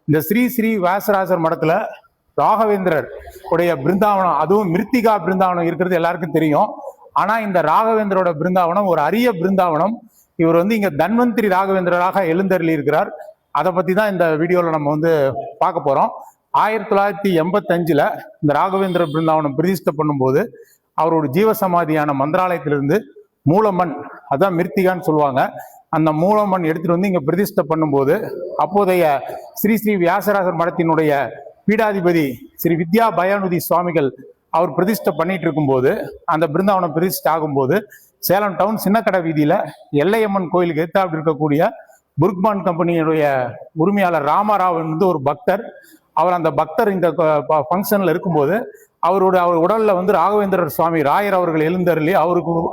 இந்த ஸ்ரீ ஸ்ரீ வியாசராஜர் மடத்துல ராகவேந்திரர் உடைய பிருந்தாவனம், அதுவும் மிருத்திகா பிருந்தாவனம் இருக்கிறது எல்லாருக்கும் தெரியும். ஆனா இந்த ராகவேந்திரோட பிருந்தாவனம் ஒரு அரிய பிருந்தாவனம். இவர் இங்க தன்வந்திரி ராகவேந்திரராக எழுந்தருளி இருக்கிறார். அதை பத்தி தான் இந்த வீடியோல நம்ம பார்க்க போறோம். 1985 இந்த ராகவேந்திர பிருந்தாவனம் பிரதிஷ்டை பண்ணும்போது அவரோட ஜீவசமாதியான மந்திராலயத்திலிருந்து மூலமண், அதான் மிருத்திகான்னு சொல்லுவாங்க, அந்த மூலமண் எடுத்துட்டு இங்க பிரதிஷ்டை பண்ணும்போது அப்போதைய ஸ்ரீ ஸ்ரீ வியாசராஜர் மடத்தினுடைய பீடாதிபதி ஸ்ரீ வித்யா பயானுதி சுவாமிகள் அவர் பிரதிஷ்டை பண்ணிட்டு இருக்கும்போது, அந்த பிருந்தாவனம் பிரதிஷ்டை ஆகும்போது சேலம் டவுன் சின்னக்கடை வீதியில எல்லையம்மன் கோயிலுக்கு எதிர்த்தாப்புல இருக்கக்கூடிய புர்க்மான் கம்பெனியுடைய உரிமையாளர் ராமராவ் ஒரு பக்தர். அவர் அந்த பக்தர் இந்த ஃபங்க்ஷன்ல இருக்கும்போது அவர் உடல்ல ராகவேந்திரர் சுவாமி ராயர் அவர்கள் எழுந்தருளி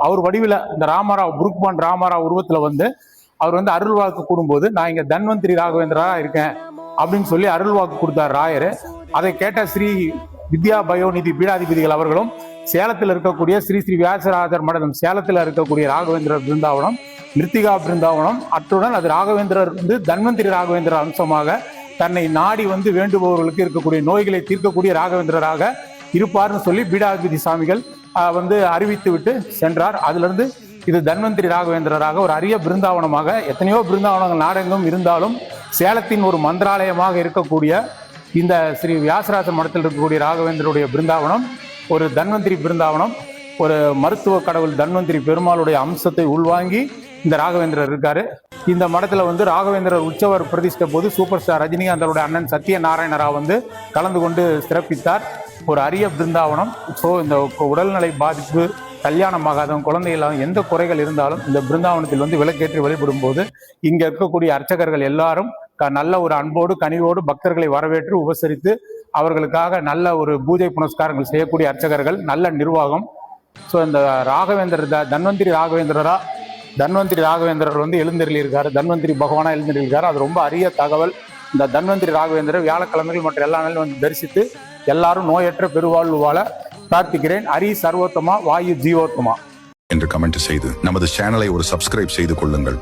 அவர் வடிவில் இந்த ராமராவ் புருக்மான் ராமராவ் உருவத்துல அவர் அருள் வாக்கு கூடும்போது, நான் இங்க தன்வந்திரி ராகவேந்திரா இருக்கேன் அப்படின்னு சொல்லி அருள் வாக்கு கொடுத்தார் ராயர். அதை கேட்ட ஸ்ரீ வித்யா பயோநிதி பீடாதிபதிகள் அவர்களும் சேலத்தில் இருக்கக்கூடிய ஸ்ரீ ஸ்ரீ வியாசராஜர் மடம், சேலத்தில் இருக்கக்கூடிய ராகவேந்திரர் பிருந்தாவனம் மிருத்திகா பிருந்தாவனம், அத்துடன் அது ராகவேந்திரர் தன்வந்திரி ராகவேந்திரர் அம்சமாக தன்னை நாடி வேண்டுபவர்களுக்கு இருக்கக்கூடிய நோய்களை தீர்க்கக்கூடிய ராகவேந்திரராக இருப்பார்னு சொல்லி பீடாதிபதி சாமிகள் அறிவித்து விட்டு சென்றார். அதுல இருந்து இது தன்வந்திரி ராகவேந்திரராக ஒரு அரிய பிருந்தாவனமாக, எத்தனையோ பிருந்தாவனங்கள் நாடெங்கும் இருந்தாலும் சேலத்தின் ஒரு மந்திராலயமாக இருக்கக்கூடிய இந்த ஸ்ரீ வியாசராஜ மடத்தில் இருக்கக்கூடிய ராகவேந்திரருடைய பிருந்தாவனம் ஒரு தன்வந்திரி பிருந்தாவனம். ஒரு மருத்துவ கடவுள் தன்வந்திரி பெருமாளுடைய அம்சத்தை உள்வாங்கி இந்த ராகவேந்திரர் இருக்காரு. இந்த மடத்துல ராகவேந்திரர் உற்சவர் பிரதிஷ்ட போது சூப்பர் ஸ்டார் ரஜினிகாந்தருடைய அண்ணன் சத்யநாராயண ராவ் கலந்து கொண்டு சிறப்பித்தார். ஒரு அரிய பிருந்தாவனம். ஸோ இந்த உடல்நிலை பாதிப்பு, கல்யாணமாகாதவங்க, குழந்தை இல்லாத எந்த குறைகள் இருந்தாலும் இந்த பிருந்தாவனத்தில் விளக்கேற்றி வழிபடும் போது இங்க இருக்கக்கூடிய அர்ச்சகர்கள் எல்லாரும் நல்ல ஒரு அன்போடு கனிவோடு பக்தர்களை வரவேற்று உபசரித்து அவர்களுக்காக நல்ல ஒரு பூஜை புனஸ்காரங்கள் செய்யக்கூடிய அர்ச்சகர்கள், நல்ல நிர்வாகம். ஸோ இந்த ராகவேந்திரர் தன்வந்திரி ராகவேந்திரர் எழுந்தருளி இருக்காரு, தன்வந்திரி பகவானா எழுந்தருளி இருக்காரு. அது ரொம்ப அரிய தகவல். இந்த தன்வந்திரி ராகவேந்திரர் வியாழக்கிழமைகள் மற்ற எல்லா நாளும் தரிசித்து எல்லாரும் நோயற்ற பெருவாழ்வு வாழ பிரார்த்திக்கிறேன். ஹரி சர்வோத்தமா, வாயு ஜீவோத்தமா என்று கமெண்ட் செய்து நமது சேனலை ஒரு சப்ஸ்கிரைப் செய்து கொள்ளுங்கள்.